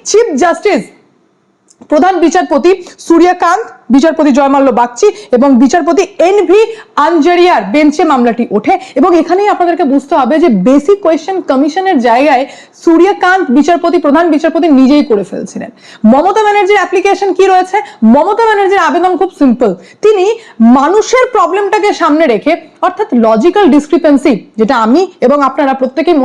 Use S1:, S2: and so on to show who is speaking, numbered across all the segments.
S1: Chief justice প্রধান বিচারপতি সূর্যকান্ত, বিচারপতি জয়মাল্য বাগচি এবং বিচারপতি এনভি আঞ্জারিয়ার বেঞ্চে মামলাটি ওঠে। এবং এখানেই আপনাদেরকে বুঝতে হবে যে বেসিক কোয়েশ্চেন কমিশনের জায়গায় সূর্যকান্ত বিচারপতি, প্রধান বিচারপতি নিজেই করে ফেলছিলেন। মমতা ব্যানার্জির অ্যাপ্লিকেশন কি রয়েছে? মমতা ব্যানার্জির আবেদন খুব সিম্পল। তিনি মানুষের প্রবলেমটাকে সামনে রেখে, অর্থাৎ লজিক্যাল ডিসক্রিপেন্সি, যেটা আমি এবং আপনারা প্রত্যেকেই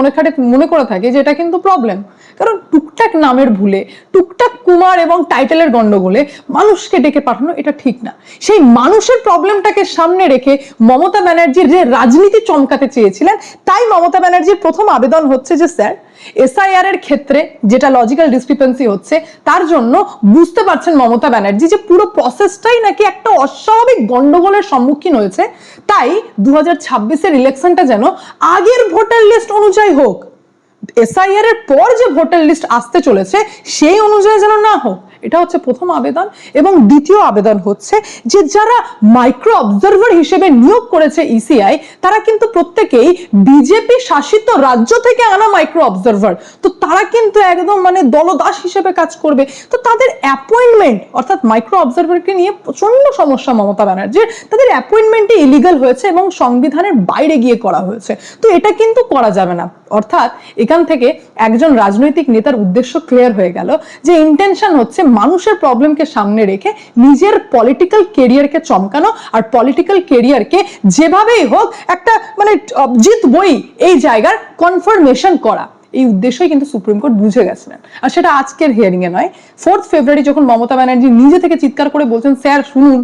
S1: মনে করে থাকি যে এটা কিন্তু প্রবলেম, কারণ টুকটাক নামের ভুলে, টুকটাক কুমার এবং টাইটেলের গন্ডগোলে মানুষকে ডেকে পাঠানো এটা ঠিক না। সেই মানুষের প্রবলেমটাকে সামনে রেখে মমতা ব্যানার্জির যে রাজনীতি চমকাতে চেয়েছিলেন, তাই মমতা ব্যানার্জির প্রথম আবেদন হচ্ছে যে স্যার এসআইআর এর ক্ষেত্রে যেটা লজিক্যাল ডিসক্রিপেন্সি হচ্ছে, তার জন্য বুঝতে পারছেন মমতা ব্যানার্জি যে পুরো প্রসেসটাই নাকি একটা অস্বাভাবিক গন্ডগোলের সম্মুখীন হয়েছে। তাই 2026-এর ইলেকশনটা যেন আগের ভোটার লিস্ট অনুযায়ী হোক, এসআইআর এর পর যে ভোটার লিস্ট আসতে চলেছে সেই অনুযায়ী যেন না হোক। এটা হচ্ছে প্রথম আবেদন। এবং দ্বিতীয় আবেদন হচ্ছে যে যারা মাইক্রো অবজারভার হিসেবে নিয়োগ করেছে ইসিআই, তারা কিন্তু প্রত্যেকেই বিজেপি শাসিত রাজ্য থেকে আনা মাইক্রো অবজারভার। তো তারা কিন্তু একদম মানে দলদাস হিসেবে কাজ করবে। তো তাদের অ্যাপয়েন্টমেন্ট, অর্থাৎ মাইক্রো অবজারভারকে নিয়ে প্রচন্ড সমস্যা মমতা ব্যানার্জির, তাদের অ্যাপয়েন্টমেন্টই ইলিগাল হয়েছে এবং সংবিধানের বাইরে গিয়ে করা হয়েছে। তো এটা কিন্তু করা যাবে না। অর্থাৎ এখান থেকে একজন রাজনৈতিক নেতার উদ্দেশ্য ক্লিয়ার হয়ে গেল যে ইন্টেনশন হচ্ছে মানুষের প্রবলেমকে সামনে রেখে নিজের পলিটিক্যাল কেরিয়ারকে চমকানো, আর পলিটিক্যাল কেরিয়ারকে যেভাবেই হোক একটা মানে জিতবই এই জায়গার কনফার্মেশন করা। এই উদ্দেশ্যই কিন্তু সুপ্রিম কোর্ট বুঝে গেছিলেন। আর সেটা আজকের হিয়ারিং এ নয়, 4 ফেব্রুয়ারি যখন মমতা ব্যানার্জি নিজে থেকে চিৎকার করে বলছেন স্যার শুনুন,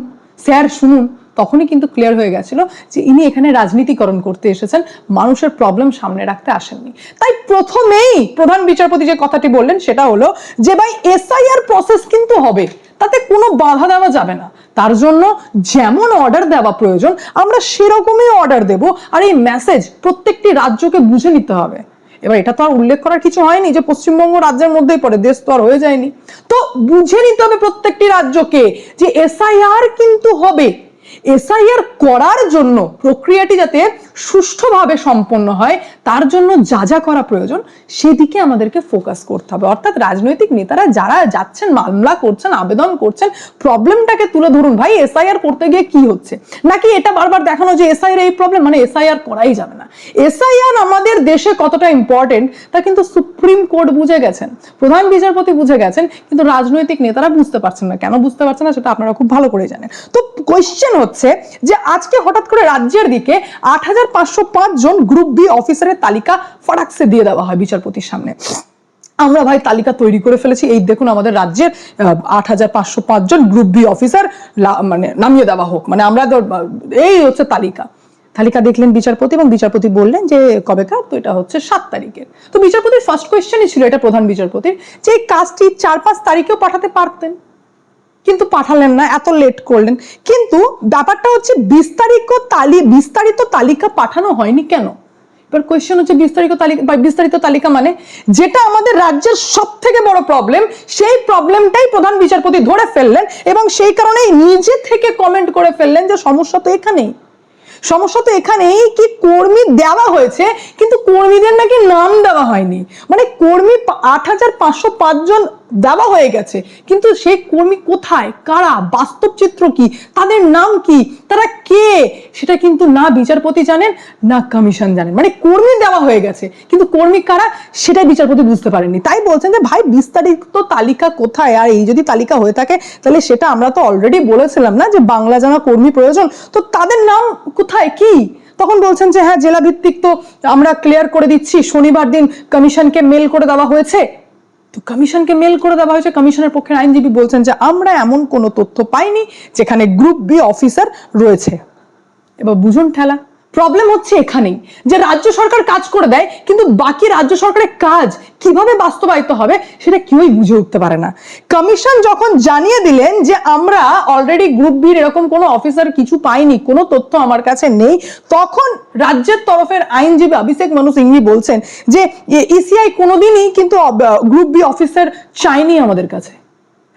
S1: স্যার শুনুন, তখনই কিন্তু ক্লিয়ার হয়ে গেছিল যে ইনি এখানে রাজনীতিকরণ করতে এসেছেন, মানুষের প্রবলেম সামনে রাখতে আসেননি। তাই প্রথমেই প্রধান বিচারপতি যে কথাটি বললেন সেটা হলো যে ভাই এসআইআর প্রসেস কিন্তু হবে, তাতে কোনো বাধা দেওয়া যাবে না। তার জন্য যেমন অর্ডার দেওয়া প্রয়োজন আমরা সেরকমই অর্ডার দেব, আর এই মেসেজ প্রত্যেকটি রাজ্যকে বুঝে নিতে হবে। এবার এটা তো আর উল্লেখ করার কিছু হয়নি যে পশ্চিমবঙ্গ রাজ্যের মধ্যেই পড়ে, দেশ তো আর হয়ে যায়নি। তো বুঝে নিতে হবে প্রত্যেকটি রাজ্যকে যে এসআইআর কিন্তু হবে। এসআইআর করার জন্য প্রক্রিয়াটি যাতে সুষ্ঠুভাবে সম্পন্ন হয়, তার জন্য যা যা করা প্রয়োজন সেদিকে আমাদেরকে ফোকাস করতে হবে। অর্থাৎ রাজনৈতিক নেতারা যারা যাচ্ছেন, মামলা করছেন, আবেদন করছেন, প্রবলেমটাকে তুলে ধরুন ভাই এসআইআর করতে গিয়ে কি হচ্ছে, নাকি এটা বারবার দেখানো যে এসআইআর এই প্রবলেম মানে এসআইআর করাই যাবে না। এসআইআর আমাদের দেশে কতটা ইম্পর্টেন্ট তা কিন্তু সুপ্রিম কোর্ট বুঝে গেছেন, প্রধান বিচারপতি বুঝে গেছেন, কিন্তু রাজনৈতিক নেতারা বুঝতে পারছেন না। কেন বুঝতে পারছেন না সেটা আপনারা খুব ভালো করে জানেন। তো কোয়েশ্চেন হচ্ছে যে আজকে হঠাৎ করে রাজ্যের দিকে 8505 জন গ্রুপ বি অফিসারের তালিকা ফটাকসে দিয়ে দেওয়া হয় বিচারপতির সামনে। আমরা ভাই তালিকা তৈরি করে ফেলেছি, এই দেখুন আমাদের রাজ্যের 8505 জন গ্রুপ বি অফিসার মানে নামিয়ে দেওয়া হোক, মানে আমরা এই হচ্ছে তালিকা। তালিকা দেখলেন বিচারপতি এবং বিচারপতি বললেন যে কবেকার, তো এটা হচ্ছে 7 তারিখের। তো বিচারপতির ফার্স্ট কোয়েশ্চেনই ছিল এটা প্রধান বিচারপতির যে এই কাজটি 4-5 তারিখেও পাঠাতে পারতেন, কিন্তু পাঠালেন না, এত লেট করলেন। কিন্তু ব্যাপারটা হচ্ছে বিস্তারিত তালিকা পাঠানো হয়নি কেন? এবার কোয়েশ্চেন হচ্ছে বিস্তারিত তালিকা মানে যেটা আমাদের রাজ্যের সব থেকে বড় প্রবলেম, সেই প্রবলেমটাই প্রধান বিচারপতি ধরে ফেললেন এবং সেই কারণেই নিজে থেকে কমেন্ট করে ফেললেন যে সমস্যা তো এখানেই, সমস্যা তো এখানেই কি কর্মী দেওয়া হয়েছে কিন্তু কর্মীদের নাকি নাম দেওয়া হয়নি। মানে কর্মী 8505 জন দেওয়া হয়ে গেছে, কিন্তু সেই কর্মী কোথায়, কারা, বাস্তব চিত্র কি, তাদের নাম কি, তারা কে, সেটা কিন্তু না বিচারপতি জানেন না কমিশন জানেন। মানে কর্মী দেওয়া হয়ে গেছে কিন্তু কর্মী কারা সেটাই বিচারপতি বুঝতে পারেননি। তাই বলছেন যে ভাই বিস্তারিত তালিকা কোথায়? আর এই যদি তালিকা হয়ে থাকে তাহলে সেটা আমরা তো অলরেডি বলেছিলাম না যে বাংলা জানা কর্মী প্রয়োজন, তো তাদের নাম কোথায় কি? তখন বলছেন যে হ্যাঁ জেলা ভিত্তিক তো আমরা ক্লিয়ার করে দিচ্ছি, শনিবার দিন কমিশনকে মেল করে দেওয়া হয়েছে। তো কমিশনকে মেল করে দেওয়া হয়েছে, কমিশনের পক্ষের আইনজীবী বলছেন যে আমরা এমন কোনো তথ্য পাইনি যেখানে গ্রুপ বি অফিসার রয়েছে। এবার বুঝুন ঠেলা, প্রবলেম হচ্ছে এখানেই যে রাজ্য সরকার কাজ করে দেয় কিন্তু বাকি রাজ্য সরকারের কাজ কিভাবে বাস্তবায়িত হবে সেটা কেউই বুঝে উঠতে পারে না। কমিশন যখন জানিয়ে দিলেন যে আমরা অলরেডি গ্রুপ বির এরকম কোনো অফিসার কিছু পাইনি, কোনো তথ্য আমার কাছে নেই, তখন রাজ্যের তরফের আইনজীবী অভিষেক মানু সিংভি বলছেন যে ইসিআই কোনোদিনই কিন্তু গ্রুপ বি অফিসার চাইনি আমাদের কাছে।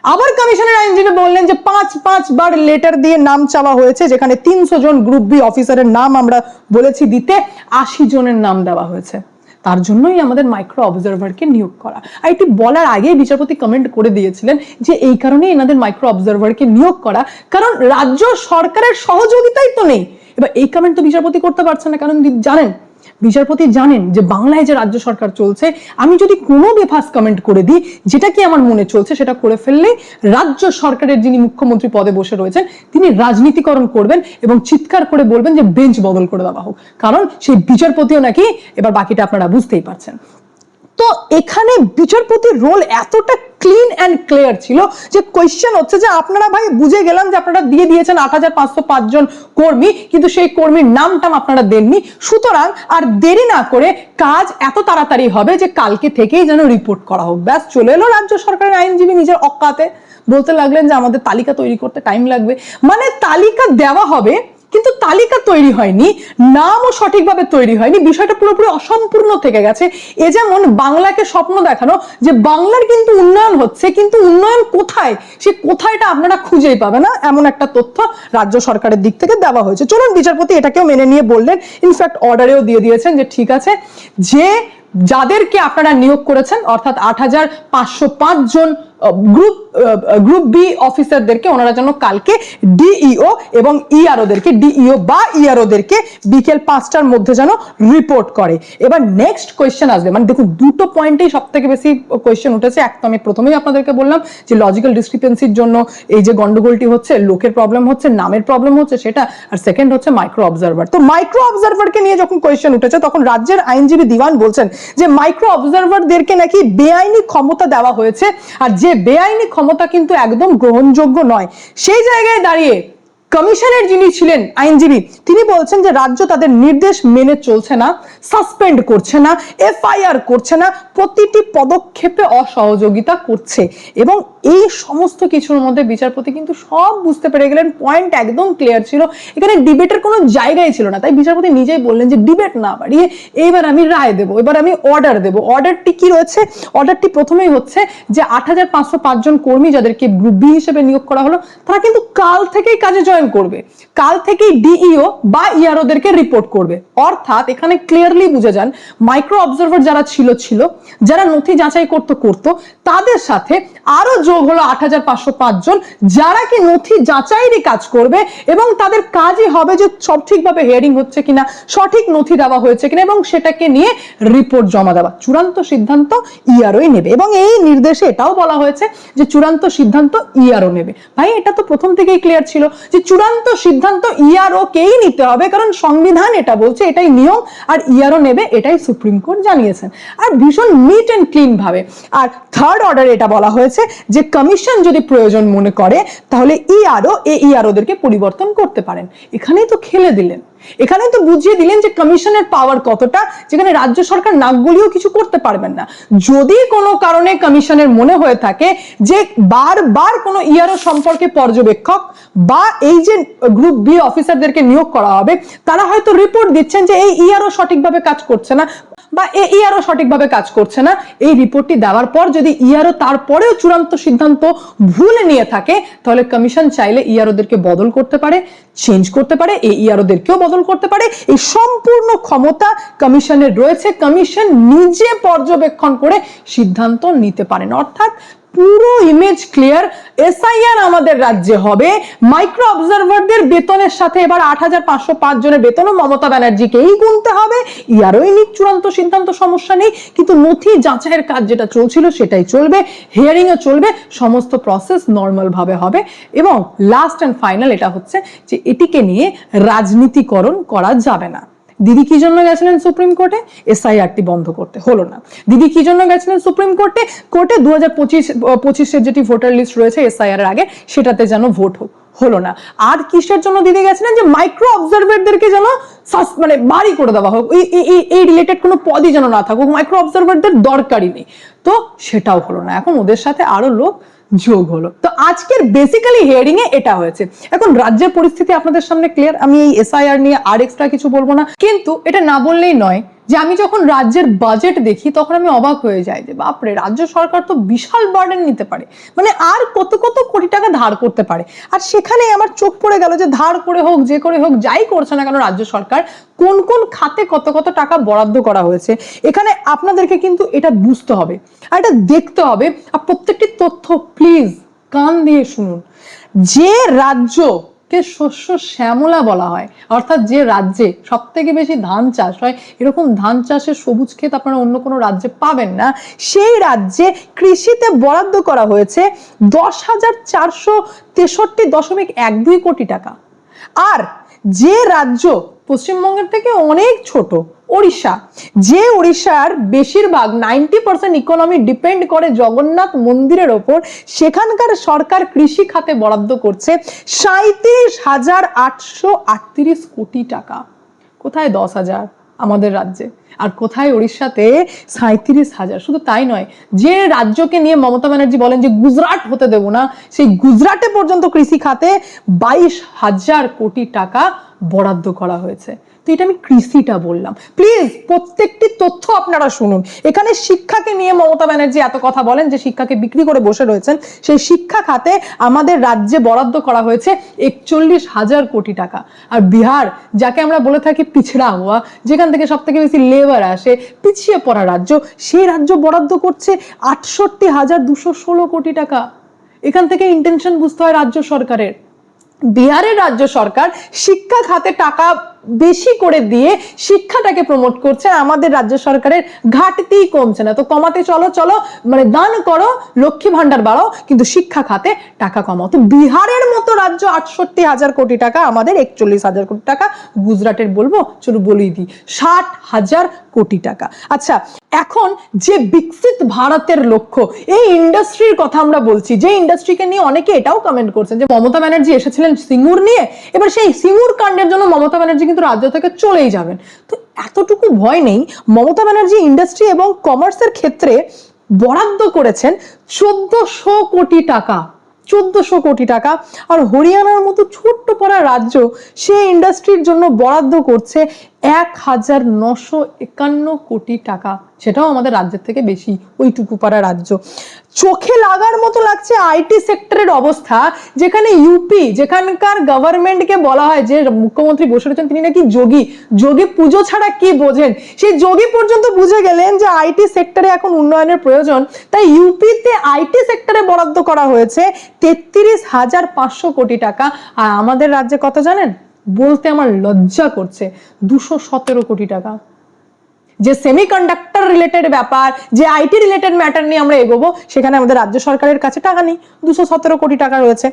S1: আবার কমিশনের আইনজীবী বললেন যে 5 বার লেটার দিয়ে নাম চাওয়া হয়েছে, যেখানে 300 জন গ্রুপ বি অফিসারের নাম আমরা বলেছি দিতে, 80 জনের নাম দেওয়া হয়েছে। তার জন্যই আমাদের মাইক্রো অবজারভারকে নিয়োগ করা। আর এটি বলার আগেই বিচারপতি কমেন্ট করে দিয়েছিলেন যে এই কারণেই এনাদের মাইক্রো অবজারভারকে নিয়োগ করা, কারণ রাজ্য সরকারের সহযোগিতাই তো নেই। এবার এই কমেন্ট তো বিচারপতি করতে পারছেন না, কারণ জানেন, বিচারপতি জানেন যে বাংলায় যে রাজ্য সরকার চলছে, আমি যদি কোনো বেফাস কমেন্ট করে দিই যেটা কি আমার মনে চলছে সেটা করে ফেললেই রাজ্য সরকারের যিনি মুখ্যমন্ত্রী পদে বসে রয়েছেন তিনি রাজনীতিকরণ করবেন এবং চিৎকার করে বলবেন যে বেঞ্চ বদল করে দেওয়া হোক, কারণ সেই বিচারপতিও নাকি, এবার বাকিটা আপনারা বুঝতেই পারছেন। তো এখানে বিচারপতির রোল এতটা ক্লিন অ্যান্ড ক্লিয়ার ছিল যে কোয়েশ্চেন হচ্ছে যে আপনারা ভাই বুঝে গেলাম যে আপনারা দিয়ে দিয়েছেন ৮৫০৫ জন কর্মী, কিন্তু সেই কর্মীর নামটাম আপনারা দেননি, সুতরাং আর দেরি না করে কাজ এত তাড়াতাড়ি হবে যে কালকে থেকেই যেন রিপোর্ট করা হোক। ব্যাস চলে এলো রাজ্য সরকারের আইনজীবী নিজের অকাতে, বলতে লাগলেন যে আমাদের তালিকা তৈরি করতে টাইম লাগবে। মানে তালিকা দেওয়া হবে কিন্তু তালিকা তৈরি হয়নি, নামও সঠিকভাবে তৈরি হয়নি, বিষয়টা পুরোপুরি অসম্পূর্ণ থেকে গেছে। এ যেমন বাংলাকে স্বপ্ন দেখানো যে বাংলার কিন্তু উন্নয়ন হচ্ছে, কিন্তু উন্নয়ন কোথায়, সে কোথায়টা আপনারা খুঁজেই পাবে না, এমন একটা তথ্য রাজ্য সরকারের দিক থেকে দেওয়া হয়েছে। চলুন বিচারপতি এটাকেও মেনে নিয়ে বললেন, ইনফ্যাক্ট অর্ডারেও দিয়ে দিয়েছেন যে ঠিক আছে, যে যাদেরকে আপনারা নিয়োগ করেছেন অর্থাৎ ৮৫০৫ জন গ্রুপ বি অফিসারদেরকে ওনারা যেন কালকে ডিইও এবং ইআরওদেরকে, ডিইও বা ইআরওদেরকে বিকেল ৫টার মধ্যে যেন রিপোর্ট করে। এবার নেক্সট কোয়েশ্চেন আসবে, মানে দেখুন দুটো পয়েন্টেই সব থেকে বেশি কোয়েশ্চেন উঠেছে। এক তো আমি প্রথমেই আপনাদেরকে বললাম যে লজিক্যাল ডিসক্রিপেন্সির জন্য এই যে গন্ডগোলটি হচ্ছে, লোকের প্রবলেম হচ্ছে, নামের প্রবলেম হচ্ছে সেটা, আর সেকেন্ড হচ্ছে মাইক্রো অবজারভার। তো মাইক্রো অবজারভারকে নিয়ে যখন কোয়েশ্চেন উঠেছে তখন রাজ্যের আইনজীবী দিওয়ান বলছেন যে মাইক্রো অবজারভারদেরকে নাকি বেআইনি ক্ষমতা দেওয়া হয়েছে, আর যে বেআইনি ক্ষমতা কিন্তু একদম গ্রহণযোগ্য নয়। সেই জায়গায় দাঁড়িয়ে কমিশনের যিনি ছিলেন আইনজীবী তিনি বলছেন যে রাজ্য তাদের নির্দেশ মেনে চলছে না, সাসপেন্ড করছে না, এফআইআর করছে না, প্রতিটি পদক্ষেপে অসহযোগিতা করছে। এবং এই সমস্ত কিছুর মধ্যে বিচারপতি কিন্তু সব বুঝতে পেরে গেলেন, পয়েন্ট একদম ক্লিয়ার ছিল, এখানে ডিবেটের কোনো জায়গায় ছিল না। তাই বিচারপতি নিজেই বললেন যে ডিবেট না বাড়িয়ে এইবার আমি রায় দেবো, এবার আমি অর্ডার দেবো। অর্ডারটি কি রয়েছে? অর্ডারটি প্রথমেই হচ্ছে যে ৮৫০৫ জন কর্মী যাদেরকে গ্রুপ বি হিসেবে নিয়োগ করা হলো তারা কিন্তু কাল থেকেই কাজে জয়েন করবে, কাল থেকেই ডিইও বা ইআরওদেরকে রিপোর্ট করবে। অর্থাৎ এখানে ক্লিয়ারলি বুঝে যান মাইক্রো অবজারভার যারা ছিল, যারা নথি যাচাই করতো তাদের সাথে আরো যোগ হলো ৮৫০৫ জন যারা কি নথি যাচাইয়েরই কাজ করবে এবং তাদের কাজই হবে যে সঠিকভাবে হিয়ারিং হচ্ছে কিনা, সঠিক নথি দেওয়া হয়েছে কিনা এবং সেটাকে নিয়ে রিপোর্ট জমা দেওয়া। চূড়ান্ত সিদ্ধান্ত ইআরওই নেবে এবং এই নির্দেশে এটাও বলা হয়েছে যে চূড়ান্ত সিদ্ধান্ত ইআরও নেবে। ভাই এটা তো প্রথম থেকেই ক্লিয়ার ছিল যে চূড়ান্ত সিদ্ধান্ত ইআরও কেই নিতে হবে, কারণ সংবিধান এটা বলছে, এটাই নিয়ম, আর ইআরও নেবে এটাই সুপ্রিম কোর্ট জানিয়েছেন, আর ভীষণ নিট এন্ড ক্লিন ভাবে। আর থার্ড অর্ডারে এটা বলা হয়েছে যে কমিশন যদি প্রয়োজন মনে করে তাহলে ইআরও ইআরওদেরকে পরিবর্তন করতে পারেন। এখানেই তো খেলে দিলেন, এখানেই তো বুঝিয়ে দিলেন যে কমিশনের পাওয়ার কতটা, যেখানে রাজ্য সরকার নাক গলিয়েও কিছু করতে পারবেন না। যদি কোনো কারণে কমিশনের মনে হয়ে থাকে যে বারবার কোনো ইআরও সম্পর্কে পর্যবেক্ষক বা এই যে গ্রুপ বি অফিসারদেরকে নিয়োগ করা হবে তারা হয়তো রিপোর্ট দিচ্ছেন যে এই ইআরও সঠিকভাবে কাজ করছে না বা ইআরও সঠিকভাবে কাজ করছে না, এই রিপোর্টটি দেওয়ার পর যদি ইআরও তারপরেও চূড়ান্ত সিদ্ধান্ত ভুল নিয়ে থাকে তাহলে কমিশন চাইলে ইআরওদেরকে বদল করতে পারে, চেঞ্জ করতে পারে, এই ইআরওদেরকেও বদল করতে পারে। এই সম্পূর্ণ ক্ষমতা কমিশনের রয়েছে, কমিশন নিজে পর্যবেক্ষণ করে সিদ্ধান্ত নিতে পারেন। অর্থাৎ পুরো ইমেজ ক্লিয়ার, এসআইআর আমাদের রাজ্যে হবে, মাইক্রো অবজারভারদের বেতনের সাথে এবার ৮৫০৫ জনের বেতনও মমতা ব্যানার্জিকেই গুনতে হবে, ইয়ারই নিক চূড়ান্ত সিদ্ধান্ত, সমস্যা নেই, কিন্তু নথি যাচাইয়ের কাজ যেটা চলছিল সেটাই চলবে, হিয়ারিং ও চলবে, সমস্ত প্রসেস নর্মাল ভাবে হবে। এবং লাস্ট এন্ড ফাইনাল এটা হচ্ছে যে এটিকে নিয়ে রাজনীতিকরণ করা যাবে না। দিদি কি জন্য গেছিলেন সুপ্রিম কোর্টে? এসআইআরটি বন্ধ করতে, হলো না। দিদি কি জন্য গেছিলেন সুপ্রিম কোর্টে? ২০২৫-এর যেটি ভোটার লিস্ট রয়েছে এসআইআর এর আগে সেটাতে যেন ভোট হোক, হলো না। আর কিসের জন্য দিদি গেছিলেন? যে মাইক্রো অবজারভারদেরকে যেন মানে বাড়ি করে দেওয়া হোক, এই রিলেটেড কোনো পদই যেন না থাকুক, মাইক্রো অবজারভারদের দরকারই নেই, তো সেটাও হলো না। এখন ওদের সাথে আরো লোক যোগ হলো। তো আজকের বেসিক্যালি হিয়ারিং এ এটা হয়েছে। এখন রাজ্যের পরিস্থিতি আপনাদের সামনে ক্লিয়ার, আমি এই এসআইআর নিয়ে আর এক্সট্রা কিছু বলবো না, কিন্তু এটা না বললেই নয় যে আমি যখন রাজ্যের বাজেট দেখি তখন আমি অবাক হয়ে যাই যে বাপরে, রাজ্য সরকার তো বিশাল বার্ডেন নিতে পারে, মানে আর কত কত কোটি টাকা ধার করতে পারে। আর সেখানে আমার চোখ পড়ে গেল যে ধার করে হোক, যে করে হোক, যাই করছে না কেন রাজ্য সরকার, কোন কোন খাতে কত কত টাকা বরাদ্দ করা হয়েছে। এখানে আপনাদেরকে কিন্তু এটা বুঝতে হবে আর এটা দেখতে হবে। আর প্রত্যেকটি তথ্য প্লিজ কান দিয়ে শুনুন। যে রাজ্যকে শস্য শ্যামলা বলা হয়, অর্থাৎ যে রাজ্যে সব থেকে বেশি ধান চাষ হয়, এরকম ধান চাষের সবুজ ক্ষেত আপনারা অন্য কোনো রাজ্যে পাবেন না, সেই রাজ্যে কৃষিতে বরাদ্দ করা হয়েছে 10,463.12 কোটি টাকা। আর যে রাজ্য পশ্চিমবঙ্গের থেকে অনেক ছোট, ওড়িশা, যে ওড়িশার বেশিরভাগ 90% ইকোনমি ডিপেন্ড করে জগন্নাথ মন্দিরের ওপর, সেখানকার সরকার কৃষি খাতে বরাদ্দ করছে 37,838 কোটি টাকা। কোথায় 10,000 আমাদের রাজ্যে, আর কোথায় ওড়িশাতে 37,000। শুধু তাই নয়, যে রাজ্যকে নিয়ে মমতা ব্যানার্জি বলেন যে গুজরাট হতে দেব না, সেই গুজরাটে পর্যন্ত কৃষি খাতে 22,000 কোটি টাকা বরাদ্দ করা হয়েছে। তো এটা আমি কৃষিটা বললাম, প্লিজ প্রত্যেকটি তথ্য আপনারা শুনুন। এখানে শিক্ষাকে নিয়ে মমতা ব্যানার্জি এত কথা বলেন যে শিক্ষাকে বিক্রি করে বসে রয়েছেন, সেই শিক্ষা খাতে আমাদের রাজ্যে বরাদ্দ করা হয়েছে 41,000 কোটি টাকা। আর বিহার, যাকে আমরা বলে থাকি পিছড়া হওয়া, যেখান থেকে সব থেকে বেশি লেবার আসে, পিছিয়ে পড়া রাজ্য, সেই রাজ্য বরাদ্দ করছে 68,216 কোটি টাকা। এখান থেকে ইন্টেনশন বুঝতে হয় রাজ্য সরকারের। বিহারের রাজ্য সরকার শিক্ষা খাতে টাকা বেশি করে দিয়ে শিক্ষাটাকে প্রমোট করছে, আমাদের রাজ্য সরকারের ঘাটতি কমছে না। তো কমাতে চলো চলো, মানে দান করো, লক্ষ্মী ভান্ডার বাড়াও, কিন্তু শিক্ষা খাতে টাকা কমাও। তো বিহারের মতো রাজ্য 68,000 কোটি টাকা, আমাদের 41,000 কোটি টাকা। গুজরাটের বলবো, চলো বলেই দিই, 60,000 কোটি টাকা। আচ্ছা, এখন যে বিকশিত ভারতের লক্ষ্য, এই ইন্ডাস্ট্রির কথা আমরা বলছি, যে ইন্ডাস্ট্রিকে নিয়ে অনেকে এটাও কমেন্ট করছেন যে মমতা ব্যানার্জি এসেছিলেন সিঙ্গুর নিয়ে, এবার সেই সিঙ্গুর কাণ্ডের জন্য মমতা ব্যানার্জি কিন্তু রাজ্য থেকে চলেই যাবেন। তো এতটুকু ভয় নেই, মমতা ব্যানার্জি ইন্ডাস্ট্রি এবং কমার্সের ক্ষেত্রে বরাদ্দ করেছেন 1,400 কোটি টাকা। 1,400 কোটি টাকা। আর হরিয়ানার মতো ছোট্ট পাড়া রাজ্য, সে ইন্ডাস্ট্রির জন্য বরাদ্দ করছে 1,951 কোটি টাকা। সেটাও আমাদের রাজ্যের থেকে বেশি, ওইটুকু পাড়া রাজ্য। চোখে লাগার মতো লাগছে আইটি সেক্টরের অবস্থা, যেখানে ইউপি, যেখানকার গভর্নমেন্টকে বলা হয়, যে মুখ্যমন্ত্রী বসে রয়েছেন তিনি নাকি যোগী, যোগী পুজো ছাড়া কি বোঝেন, সেই যোগী পর্যন্ত বুঝে গেলেন যে আইটি সেক্টরে এখন উন্নয়নের প্রয়োজন। তাই ইউপিতে আইটি সেক্টরে বরাদ্দ করা হয়েছে 33,500 কোটি টাকা। আর আমাদের রাজ্যে কত জানেন? বলতে আমার লজ্জা করছে, 217 কোটি টাকা। যে সেমিকন্ডাক্টর রিলেটেড ব্যাপার, যে আইটি রিলেটেড ম্যাটার নিয়ে আমরা এগোবো, সেখানে আমাদের রাজ্য সরকারের কাছে টাকা নেই। 217 কোটি টাকা রয়েছে।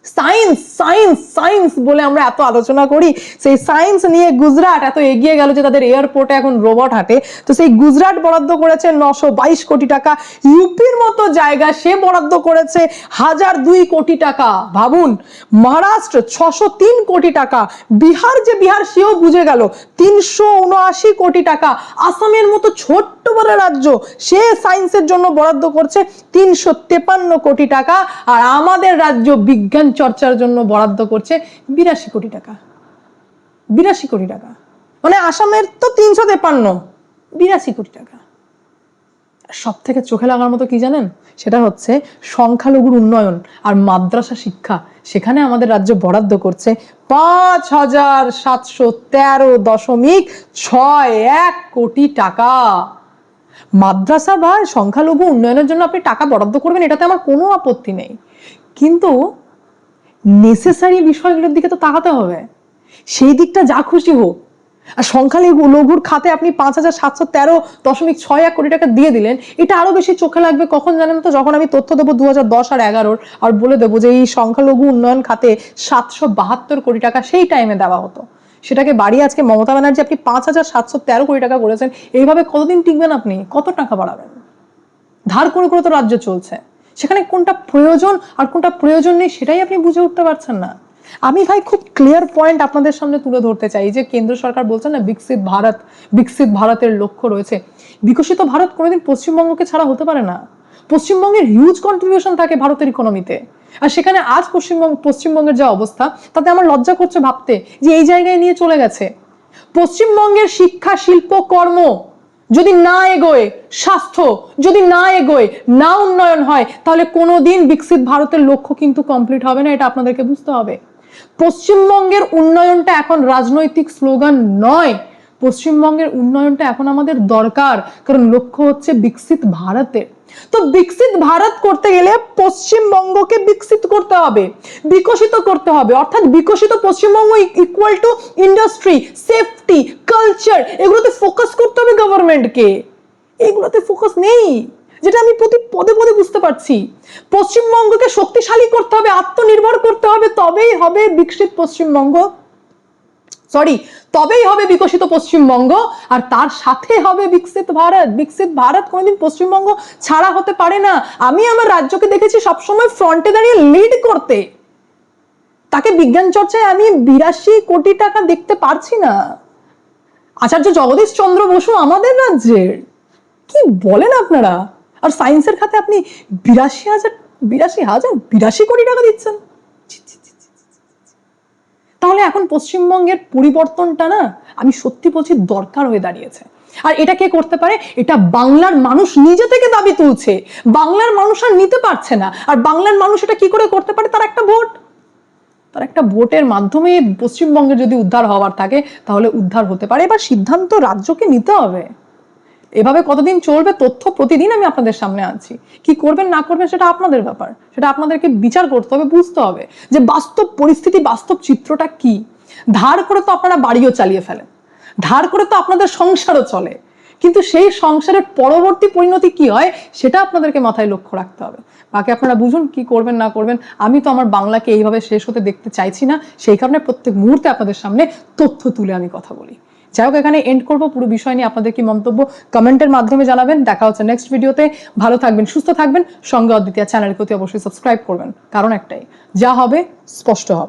S1: সায়েন্স সায়েন্স সায়েন্স বলে আমরা এত আলোচনা করি, সেই সায়েন্স নিয়ে গুজরাট এত এগিয়ে গেল যে তাদের এয়ারপোর্টে এখন রোবট হাঁটে। তো সেই গুজরাট বরাদ্দ করেছে 922 কোটি টাকা। ইউপির মতো জায়গা, সে বরাদ্দ করেছে 1,002 কোটি টাকা। ভাবুন, মহারাষ্ট্র 603 কোটি টাকা। বিহার, যে বিহার সেও বুঝে গেল, 379 কোটি টাকা। আসামের মতো ছোট্ট বড় রাজ্য, সে সায়েন্সের জন্য বরাদ্দ করছে 353 কোটি টাকা। আর আমাদের রাজ্য বিজ্ঞান চর্চার জন্য বরাদ্দ করছে 82 কোটি টাকা। 82 কোটি টাকা, মানে আসামের তো 353, 82 কোটি টাকা। সব থেকে চোখে লাগার মতো কি জানেন? সেটা হচ্ছে সংখ্যালঘুর উন্নয়ন আর মাদ্রাসা শিক্ষা। সেখানে আমাদের রাজ্য বরাদ্দ করছে 5,713.61 কোটি টাকা। মাদ্রাসা বা সংখ্যালঘু উন্নয়নের জন্য আপনি টাকা বরাদ্দ করবেন, এটাতে আমার কোনো আপত্তি নেই, কিন্তু নেসেসারি বিষয়গুলোর দিকে তো তাকাতে হবে। সেই দিকটা যা খুশি হোক। আর সংখ্যালঘুর খাতে আপনি 5,713.61 কোটি টাকা দিয়ে দিলেন, এটা আরো বেশি চোখে লাগবে কখন জানেন তো? যখন আমি তথ্য দেবো 2010 আর 11 আর বলে দেবো যে এই সংখ্যালঘু উন্নয়ন খাতে 772 কোটি টাকা সেই টাইমে দেওয়া হতো, সেটাকে বাড়িয়ে আজকে মমতা ব্যানার্জি আপনি 5,713 কোটি টাকা করেছেন। এইভাবে কতদিন টিকবেন আপনি? কত টাকা বাড়াবেন? ধার করে করে তো রাজ্য চলছে, সেখানে কোনটা প্রয়োজন আর কোনটা প্রয়োজন নেই সেটাই আপনি বুঝে উঠতে পারছেন না। আমি ভাই খুব ক্লিয়ার পয়েন্ট আপনাদের সামনে তুলে ধরতে চাই, যে কেন্দ্র সরকার বলছেন না বিকশিত ভারত, বিকশিত ভারতের লক্ষ্য রয়েছে। বিকশিত ভারত কোনোদিন পশ্চিমবঙ্গকে ছাড়া হতে পারে না। পশ্চিমবঙ্গের হিউজ কন্ট্রিবিউশন থাকে ভারতের ইকোনমিতে। আর সেখানে আজ পশ্চিমবঙ্গের যা অবস্থা, তাতে আমার লজ্জা করছে ভাবতে যে এই জায়গায় নিয়ে চলে গেছে। পশ্চিমবঙ্গের শিক্ষা, শিল্প, কর্ম যদি না এগোয়, স্বাস্থ্য যদি না এগোয়, না উন্নয়ন হয়, তাহলে কোনোদিন বিকশিত ভারতের লক্ষ্য কিন্তু কমপ্লিট হবে না, এটা আপনাদেরকে বুঝতে হবে। পশ্চিমবঙ্গের উন্নয়নটা এখন রাজনৈতিক স্লোগান নয়, পশ্চিমবঙ্গের উন্নয়নটা এখন আমাদের দরকার, কারণ লক্ষ্য হচ্ছে বিকশিত ভারতের। তো বিকশিত ভারত করতে গেলে পশ্চিমবঙ্গকে বিকশিত করতে হবে, বিকশিত করতে হবে, অর্থাৎ বিকশিত Paschimbanga equal to industry, safety, culture, এগুলোতে ফোকাস করতে হবে গভর্নমেন্টকে। এগুলোতে ফোকাস নেই, যেটা আমি প্রতি পদে পদে বুঝতে পারছি। পশ্চিমবঙ্গকে শক্তিশালী করতে হবে, আত্মনির্ভর করতে হবে, তবেই হবে বিকশিত পশ্চিমবঙ্গ, তবেই হবে বিকশিত পশ্চিমবঙ্গ, আর তার সাথে হবে বিকশিত ভারত। বিকশিত ভারত কোনোদিন পশ্চিমবঙ্গ ছাড়া হতে পারে না। আমি আমার রাজ্যকে দেখেছি সবসময় ফ্রন্টে দাঁড়িয়ে লিড করতে, তাকে বিজ্ঞান চর্চায় আমি 82 কোটি টাকা দেখতে পারছি না। আচার্য জগদীশ চন্দ্র বসু আমাদের রাজ্যের, কি বলেন আপনারা? আর সায়েন্সের খাতে আপনি 82 কোটি টাকা দিচ্ছেন। তাহলে এখন পশ্চিমবঙ্গের পরিবর্তনটা না, আমি সত্যি বলছি, দরকার হয়ে দাঁড়িয়েছে। আর এটা কে করতে পারে? এটা বাংলার মানুষ নিজে থেকে দাবি তুলছে। বাংলার মানুষ আর নিতে পারছে না। আর বাংলার মানুষ এটা কি করে করতে পারে? তার একটা ভোটের মাধ্যমে পশ্চিমবঙ্গের যদি উদ্ধার হওয়ার থাকে, তাহলে উদ্ধার হতে পারে। এবার সিদ্ধান্ত রাজ্যকে নিতে হবে। এভাবে কতদিন চলবে? তথ্য প্রতিদিন আমি আপনাদের সামনে আনছি। কি করবেন না করবেন সেটা আপনাদের ব্যাপার, সেটা আপনাদেরকে বিচার করতে হবে, বুঝতে হবে যে বাস্তব পরিস্থিতি, বাস্তব চিত্রটা কি। ধার করে তো আপনারা বাড়িও চালিয়ে ফেলেন, ধার করে তো আপনাদের সংসারও চলে, কিন্তু সেই সংসারের পরবর্তী পরিণতি কি হয় সেটা আপনাদেরকে মাথায় লক্ষ্য রাখতে হবে। বাকি আপনারা বুঝুন কি করবেন না করবেন। আমি তো আমার বাংলাকে এইভাবে শেষ হতে দেখতে চাইছি না, সেই কারণে প্রত্যেক মুহূর্তে আপনাদের সামনে তথ্য তুলে আমি কথা বলি। যাই হোক, এখানে এন্ড করবো। পুরো বিষয় নিয়ে আপনাদের কি মন্তব্য কমেন্টের মাধ্যমে জানাবেন। দেখা হচ্ছে নেক্সট ভিডিওতে। ভালো থাকবেন, সুস্থ থাকবেন। সঙ্গে অদ্বিতীয়া চ্যানেলকে অবশ্যই সাবস্ক্রাইব করবেন, কারণ একটাই, যা হবে স্পষ্ট হবে।